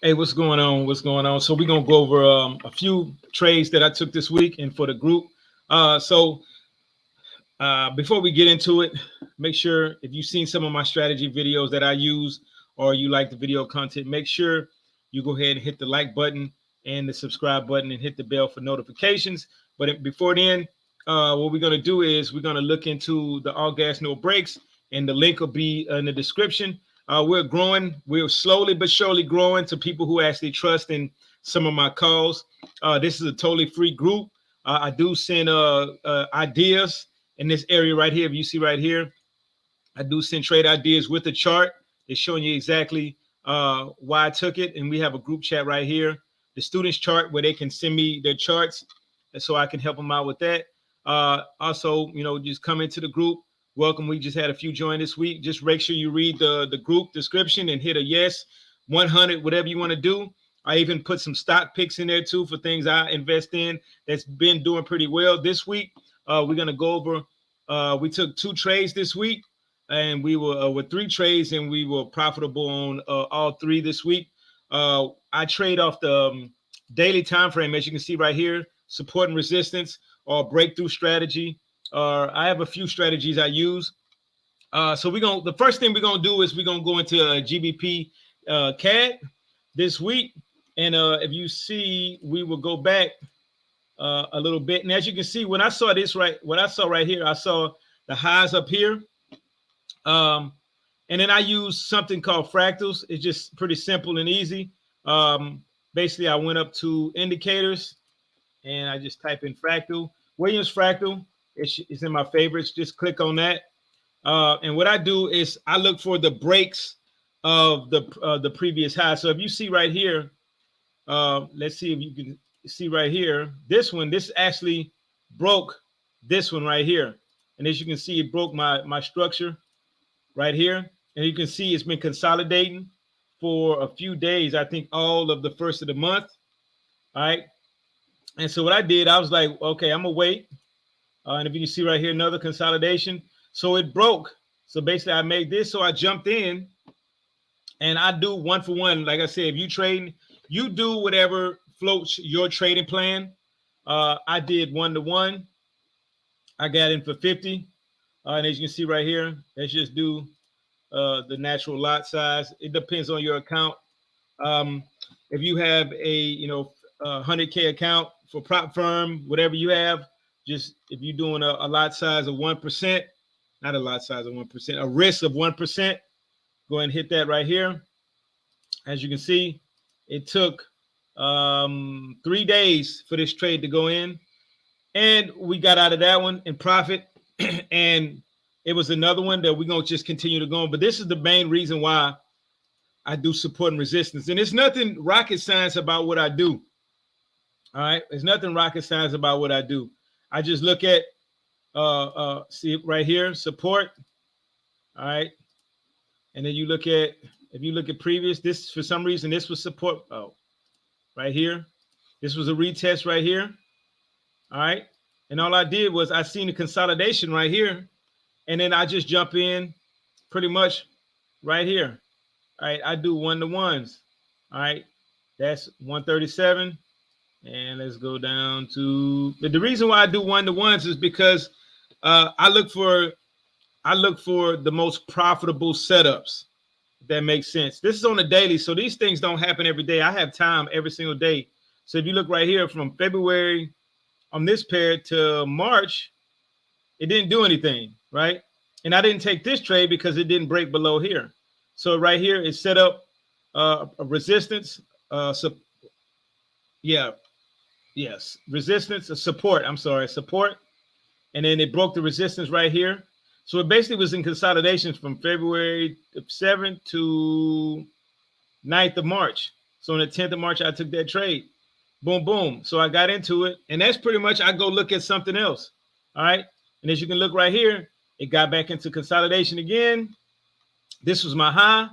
Hey, what's going on? What's going on? So we're gonna go over a few trades that I took this week and for the group. Before we get into it, make sure if you've seen some of my strategy videos that I use or you like the video content, make sure you go ahead and hit the like button and the subscribe button and hit the bell for notifications. But before then, what we're gonna do is we're gonna look into the all gas no brakes, and the link will be in the description. We're growing. We're slowly but surely growing to people who actually trust in some of my calls. This is a totally free group. I do send ideas in this area right here. If you see right here, I do send trade ideas with a chart. It's showing you exactly why I took it. And we have a group chat right here, the students chart, where they can send me their charts, and so I can help them out with that. Also, just come into the group. Welcome. We just had a few join this week. Just make sure you read the group description and hit a yes, 100, whatever you want to do. I even put some stock picks in there too for things I invest in that's been doing pretty well this week. We're going to go over, we took 2 trades this week, and we were with 3 trades, and we were profitable on all 3 this week. I trade off the daily time frame, as you can see right here, support and resistance, or breakthrough strategy. I have a few strategies I use. So the first thing we're gonna do is we're gonna go into GBP CAD this week, and if you see, we will go back a little bit. And as you can see, when I saw this what I saw right here, I saw the highs up here. And then I use something called fractals. It's just pretty simple and easy. Basically, I went up to indicators and I just type in fractal. Williams fractal. It's in my favorites. Just click on that. And what I do is I look for the breaks of the previous high. So if you see right here, let's see if you can see right here. This actually broke this one right here. And as you can see, it broke my structure right here. And you can see it's been consolidating for a few days, I think all of the first of the month. All right. And so what I did, I was like, okay, I'm going to wait. And if you can see right here, another consolidation. So it broke. So basically, I made this. So I jumped in and I do 1 for 1. Like I said, if you trade, you do whatever floats your trading plan. I did 1 to 1. I got in for 50. And as you can see right here, let's just do the natural lot size. It depends on your account. If you have a 100K account for prop firm, whatever you have, just if you're doing a lot size of 1%, not a lot size of 1%, a risk of 1%, go ahead and hit that right here. As you can see, it took 3 days for this trade to go in, and we got out of that one in profit. And it was another one that we're going to just continue to go on. But this is the main reason why I do support and resistance. And there's nothing rocket science about what I do. All right. There's nothing rocket science about what I do. I just look at, see it right here, support. All right. And then if you look at previous, this, for some reason, this was support. Oh, right here. This was a retest right here. All right. And all I did was I seen the consolidation right here. And then I just jump in pretty much right here. All right, I do 1 to 1s. All right, that's 137. And let's go down to, but the reason why I do 1 to 1s is because I look for the most profitable setups. If that makes sense. This is on a daily, so these things don't happen every day. I have time every single day. So if you look right here from February on this pair to March, it didn't do anything, right? And I didn't take this trade because it didn't break below here. So right here, it set up a resistance. Resistance, a support. I'm sorry, support. And then it broke the resistance right here. So it basically was in consolidations from February 7th to 9th of March. So on the 10th of March, I took that trade. Boom, boom. So I got into it. And that's pretty much, I go look at something else. All right. And as you can look right here, it got back into consolidation again. This was my high.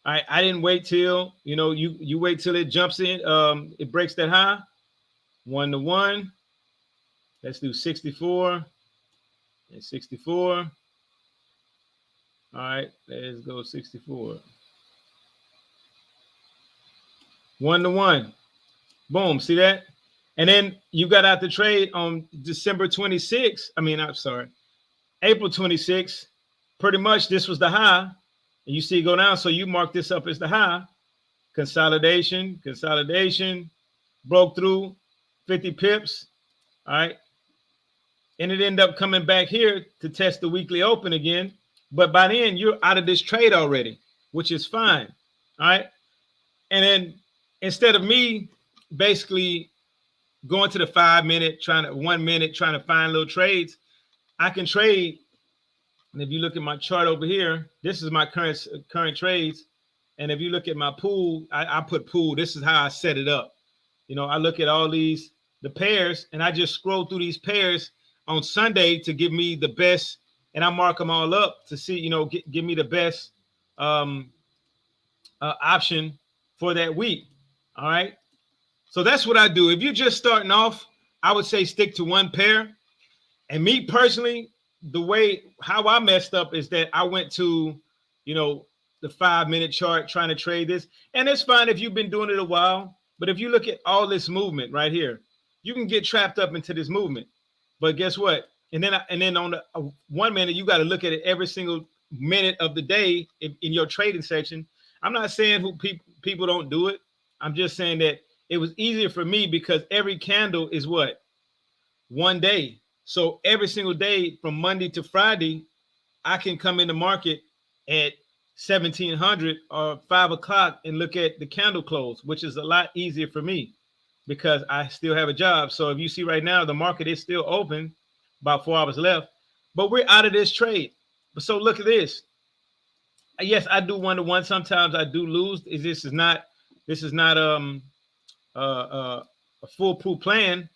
I didn't wait till, you wait till it jumps in. It breaks that high. 1 to 1. Let's do 64 and 64. All right, let's go 64. 1-to-1. Boom. See that? And then you got out the trade on December 26th. I'm sorry, April 26th. Pretty much this was the high. And you see it go down. So you mark this up as the high. Consolidation, broke through 50 pips. All right. And it ended up coming back here to test the weekly open again. But by then, you're out of this trade already, which is fine. All right. And then instead of me basically going to the 5 minute, 1 minute, trying to find little trades, I can trade. And if you look at my chart over here, this is my current trades. And if you look at my pool, I put pool. This is how I set it up. I look at all the pairs, and I just scroll through these pairs on Sunday to give me the best, and I mark them all up to see, give me the best option for that week. All right. So that's what I do. If you're just starting off, I would say stick to one pair. And me personally, how I messed up is that I went to, the 5 minute chart trying to trade this. And it's fine if you've been doing it a while. But if you look at all this movement right here, you can get trapped up into this movement. But guess what? And then on the 1 minute, you got to look at it every single minute of the day in your trading section. I'm not saying people don't do it. I'm just saying that it was easier for me because every candle is what? 1 day. So every single day from Monday to Friday, I can come in the market at 1700 or 5 o'clock and look at the candle close, which is a lot easier for me because I still have a job. So if you see right now, the market is still open, about 4 hours left, but we're out of this trade. But so look at this. Yes, I do 1-to-1. Sometimes I do lose. This is not a foolproof plan.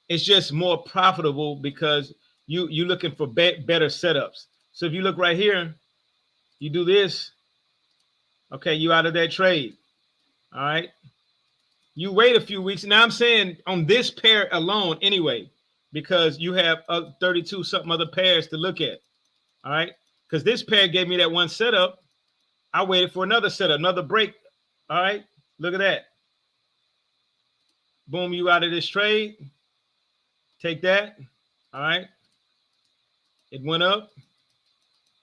It's just more profitable because you're looking for better setups. So if you look right here, you do this. Okay, you out of that trade. All right. You wait a few weeks. Now I'm saying on this pair alone anyway, because you have 32 something other pairs to look at. All right. Because this pair gave me that one setup. I waited for another setup, another break. All right. Look at that. Boom, you out of this trade. Take that. All right. It went up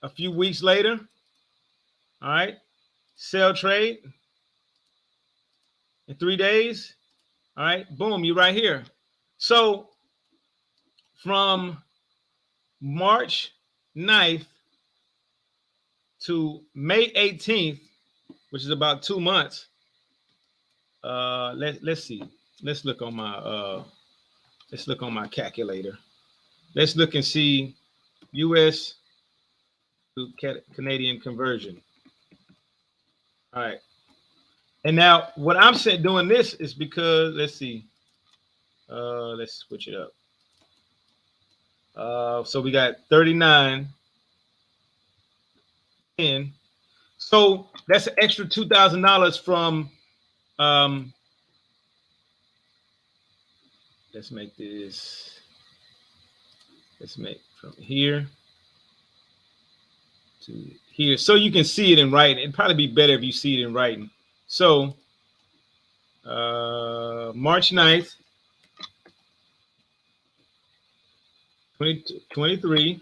a few weeks later. All right. Sell trade in 3 days. All right. Boom, you right here. So from March 9th to May 18th, which is about 2 months. Let's see. Let's look on my calculator. Let's look and see US to Canadian conversion. All right. And now what I'm saying doing this is because let's see. Let's switch it up. So we got 39. So that's an extra $2,000 from let's make from here to here so you can see it in writing. It'd probably be better if you see it in writing. So March 9th 2023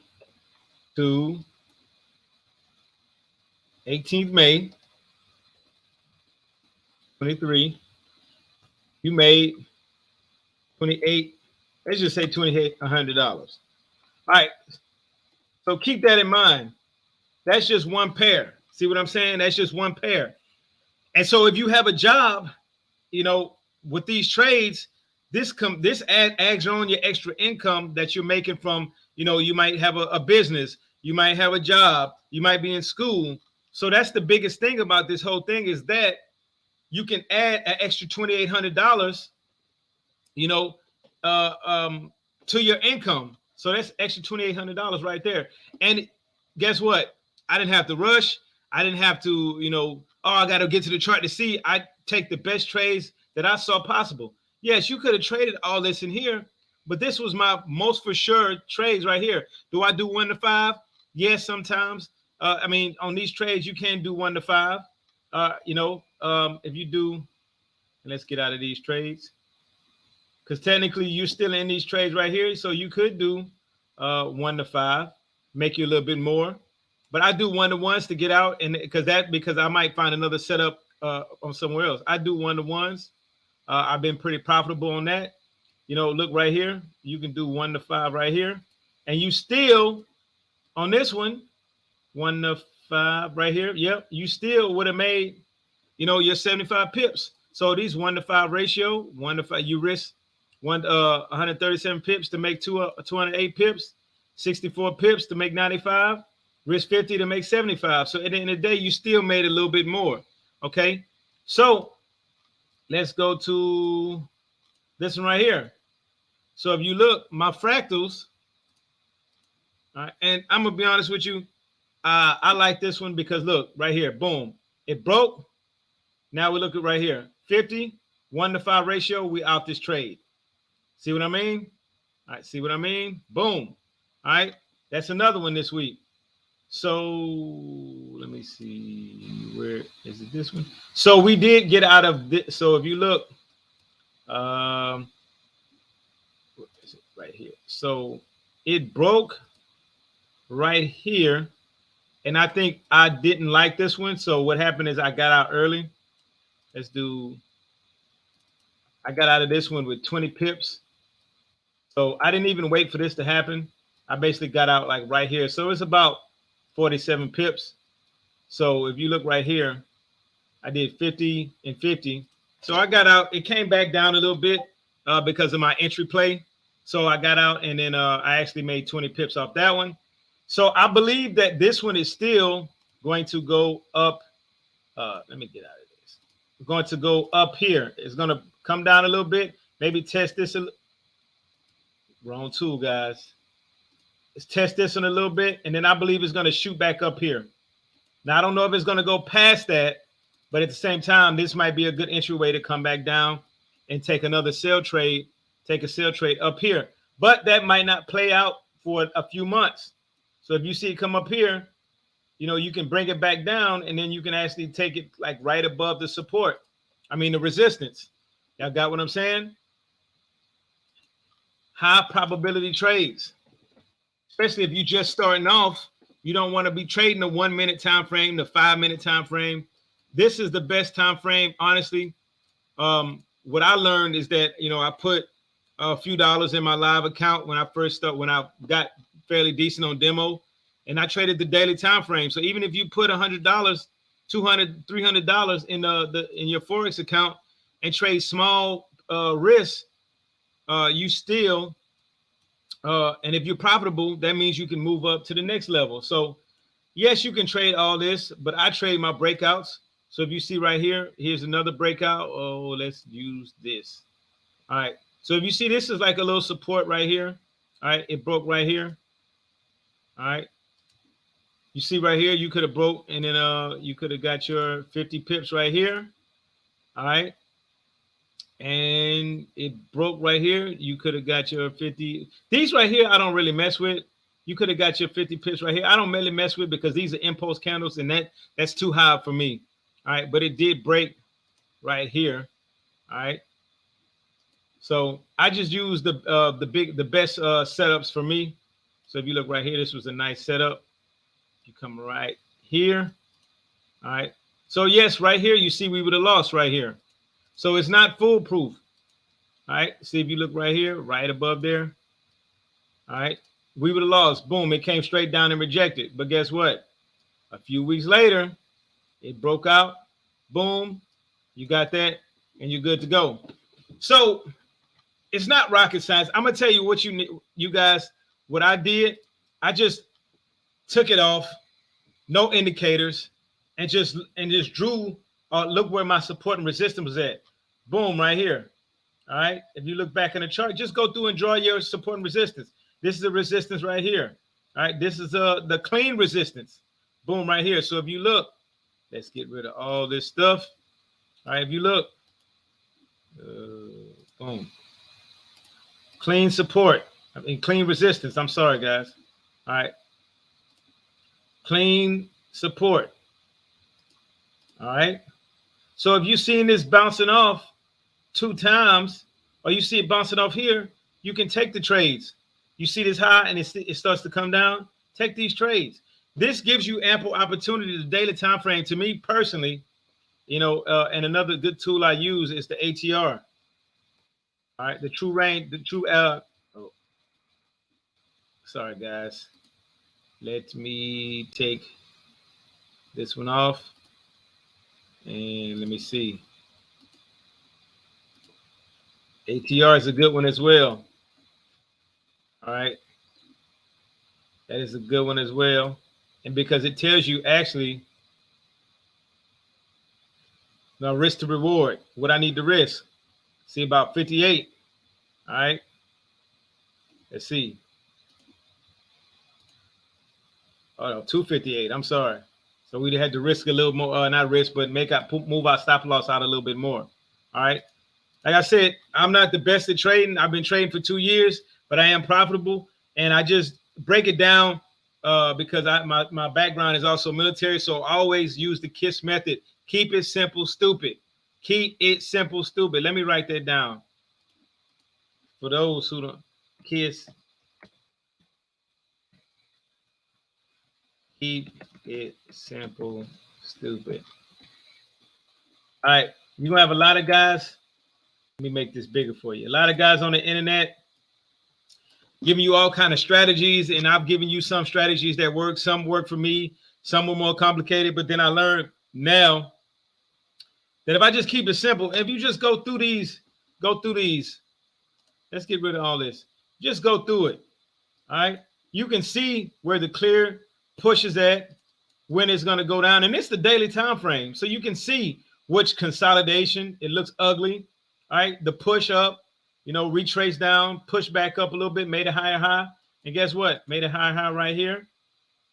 to 18th May 23, you made 28. Let's just say $2,800. All right. So keep that in mind. That's just one pair. See what I'm saying? That's just one pair. And so if you have a job, with these trades, this adds on your extra income that you're making from, you might have a business, you might have a job, you might be in school. So that's the biggest thing about this whole thing is that you can add an extra $2,800, to your income. So that's extra $2,800 right there. And guess what? I didn't have to rush. I didn't have to, I got to get to the chart to see. I take the best trades that I saw possible. Yes, you could have traded all this in here, but this was my most for sure trades right here. Do I do 1 to 5? Yes, sometimes. On these trades, you can do 1 to 5. If you do, And let's get out of these trades. Because technically you're still in these trades right here. So you could do 1 to 5, make you a little bit more. But I do 1-to-1s to get out, and because I might find another setup on somewhere else. I do 1-to-1s. I've been pretty profitable on that. You know, look right here. You can do 1 to 5 right here. And you still, on this one, 1 to 5 right here. Yep, you still would have made, you know, your 75 pips. So these 1 to 5 ratio, 1 to 5, you risk 137 pips to make 208 pips, 64 pips to make 95, risk 50 to make 75. So at the end of the day, you still made a little bit more. Okay, so let's go to this one right here. So if you look, my fractals, all right, and I'm gonna be honest with you, I like this one because look right here, boom, it broke. Now we look at right here, 50, 1 to 5 ratio. We out this trade. See what I mean? All right, see what I mean? Boom. All right, that's another one this week. So let me see, where is it? This one. So we did get out of this. So if you look, where is it? Right here. So it broke right here, and I think I didn't like this one. So what happened is I got out early. Let's do. I got out of this one with 20 pips. So I didn't even wait for this to happen. I basically got out like right here. So it's about 47 pips. So if you look right here, I did 50 and 50. So I got out. It came back down a little bit because of my entry play. So I got out, and then I actually made 20 pips off that one. So I believe that this one is still going to go up. Let me get out of this. We're going to go up here. It's going to come down a little bit. Maybe test this a little. Wrong tool, guys. Let's test this one a little bit, and then I believe it's going to shoot back up here. Now, I don't know if it's going to go past that, but at the same time, this might be a good entryway to come back down and take another sell trade, take a sell trade up here. But that might not play out for a few months. So if you see it come up here, you know, you can bring it back down, and then you can actually take it like right above the support. I mean, the resistance. Y'all got what I'm saying? High probability trades, especially if you're just starting off. You don't want to be trading the 1 minute time frame, the 5 minute time frame. This is the best time frame, honestly. What I learned is that, you know, I put a few dollars in my live account when I first started, when I got fairly decent on demo, and I traded the daily time frame. So even if you put $100, $200, $300 in your forex account and trade small risks, you still and if you're profitable, that means you can move up to the next level. So yes, you can trade all this, but I trade my breakouts. So if you see right here, here's another breakout. Oh, let's use this. All right, so if you see, this is like a little support right here. All right, it broke right here. All right, you see right here, you could have broke, and then you could have got your 50 pips right here. All right, and it broke right here. You could have got your 50. These right here, I don't really mess with. You could have got your 50 pips right here. I don't really mess with because these are impulse candles, and that's too high for me. All right, but it did break right here. All right, so I just use the best setups for me. So if you look right here, this was a nice setup. You come right here. All right, so yes, right here, you see we would have lost right here. So it's not foolproof. All right. See if you look right here, right above there. All right. We would have lost. Boom. It came straight down and rejected. But guess what? A few weeks later, it broke out. Boom. You got that, and you're good to go. So it's not rocket science. I'm gonna tell you what you guys, what I did. I just took it off, no indicators, and just drew. Look where my support and resistance was at. Boom, right here. All right. If you look back in the chart, just go through and draw your support and resistance. This is the resistance right here. All right. This is the clean resistance. Boom, right here. So if you look, let's get rid of all this stuff. All right. If you look, boom, clean support. I mean, clean resistance. I'm sorry, guys. All right. Clean support. All right. So if you've seen this bouncing off, 2 times, or you see it bouncing off here, you can take the trades. You see this high and it starts to come down, take these trades. This gives you ample opportunity. The daily time frame, to me personally, you know, and another good tool I use is the ATR. All right, the true range, the true. Oh, sorry guys. Let me take this one off, and let me see. ATR is a good one as well. All right, that is a good one as well, and because it tells you actually now risk to reward, what I need to risk. See about 58. All right, let's see. Oh no, 258. I'm sorry. So we had to risk a little more, not risk, but move our stop loss out a little bit more. All right. Like I said, I'm not the best at trading. I've been trading for 2 years, but I am profitable, and I just break it down because my background is also military. So I always use the KISS method. Keep it simple, stupid. Keep it simple, stupid. Let me write that down for those who don't. KISS. Keep it simple, stupid. All right, you're gonna have a lot of guys. Let me make this bigger for you. A lot of guys on the internet giving you all kind of strategies, and I've given you some strategies that work. Some work for me, some were more complicated, but then I learned now that if I just keep it simple, if you just go through these, let's get rid of all this. Just go through it. All right, you can see where the clear push is at, when it's going to go down, and it's the daily time frame, so you can see which consolidation. It looks ugly. All right, the push up, you know, retrace down, push back up a little bit, made a higher high, and guess what? Made a higher high right here,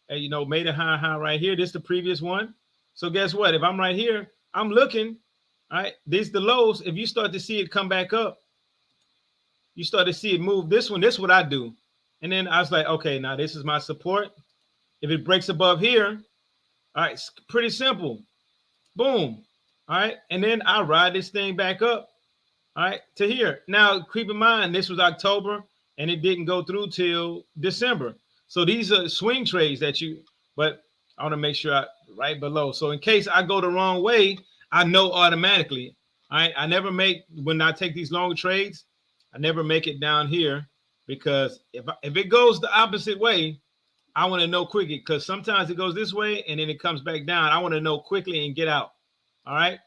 and you know, made a higher high right here. This is the previous one. So guess what? If I'm right here, I'm looking. All right, these the lows. If you start to see it come back up, you start to see it move. This one, this is what I do, and then I was like, okay, now this is my support. If it breaks above here, all right, it's pretty simple. Boom. All right. And then I ride this thing back up. All right, to here. Now, keep in mind, this was October and it didn't go through till December. So these are swing trades that but I want to make sure right below. So in case I go the wrong way, I know automatically. All right. I never make, when I take these long trades, I never make it down here, because if it goes the opposite way, I want to know quickly, because sometimes it goes this way and then it comes back down. I want to know quickly and get out. All right.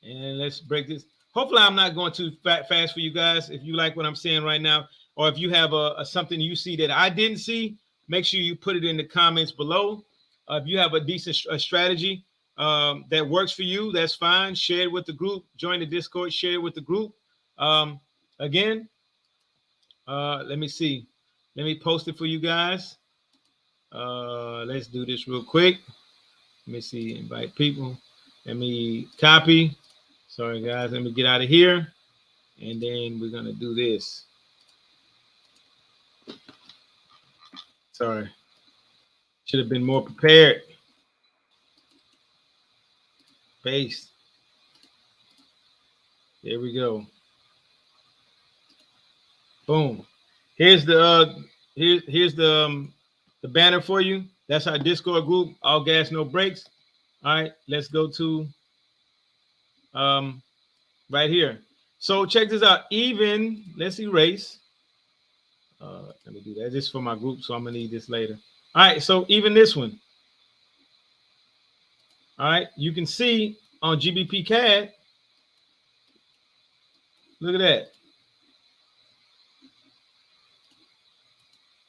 And let's break this. Hopefully I'm not going too fast for you guys. If you like what I'm saying right now, or if you have something you see that I didn't see, make sure you put it in the comments below. If you have a decent strategy that works for you, that's fine. Share it with the group. Join the Discord. Share it with the group. Again, let me see. Let me post it for you guys. Let's do this real quick. Let me see. Invite people. Let me copy. Sorry, guys. Let me get out of here. And then we're going to do this. Sorry. Should have been more prepared. Paste. There we go. Boom. Here's the here's the banner for you. That's our Discord group. All gas, no brakes. All right, let's go to right here. So check this out. Even let's erase. Let me do that. This is for my group, so I'm gonna need this later. All right, so even this one. All right, you can see on GBP CAD. Look at that.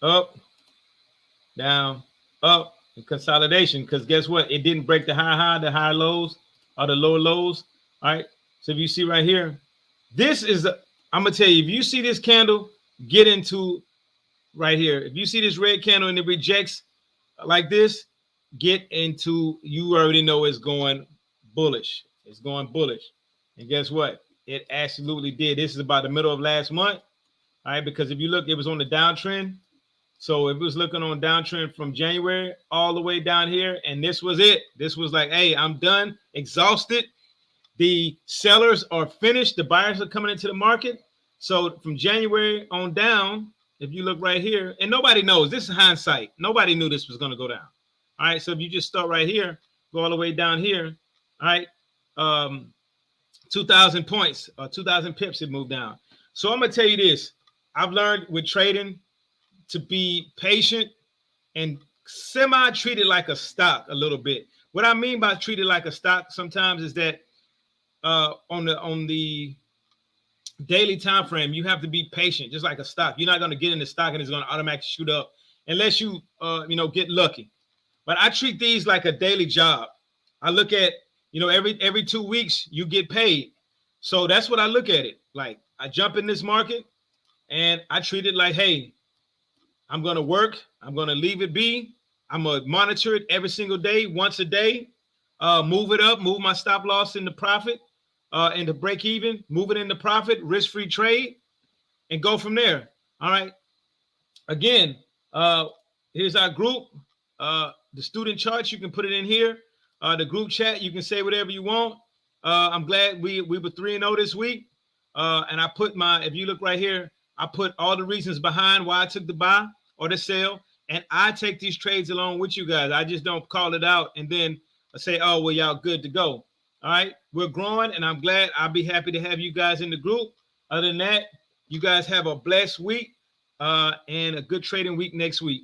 Up, down, up, and consolidation. Because guess what? It didn't break the higher high lows, or the lower lows. All right. So if you see right here, this is I'm gonna tell you, if you see this candle, get into right here. If you see this red candle and it rejects like this, get into, you already know it's going bullish. It's going bullish. And guess what? It absolutely did. This is about the middle of last month. All right, because if you look, it was on the downtrend. So it was looking on downtrend from January all the way down here, and this was it. This was like, hey, I'm done, exhausted. The sellers are finished. The buyers are coming into the market. So from January on down, if you look right here, and nobody knows, this is hindsight. Nobody knew this was going to go down. All right. So if you just start right here, go all the way down here. All right. 2,000 points, 2,000 pips, it moved down. So I'm going to tell you this. I've learned with trading to be patient and semi-treat it like a stock a little bit. What I mean by treat it like a stock sometimes is that on the daily time frame, you have to be patient, just like a stock. You're not going to get in the stock and it's going to automatically shoot up unless you get lucky. But I treat these like a daily job. I look at, every 2 weeks you get paid. So that's what I look at it. Like, I jump in this market and I treat it like, hey, I'm going to work. I'm going to leave it be. I'm going to monitor it every single day, once a day, move it up, move my stop loss into profit, into break even, move it into profit, risk-free trade, and go from there. All right. Again, here's our group. The student charts, you can put it in here. The group chat, you can say whatever you want. I'm glad we were 3-0 this week. And I put if you look right here, I put all the reasons behind why I took the buy or the sell. And I take these trades along with you guys. I just don't call it out and then say, oh, well, y'all good to go. All right. We're growing, and I'm glad. I'll be happy to have you guys in the group. Other than that, you guys have a blessed week and a good trading week next week.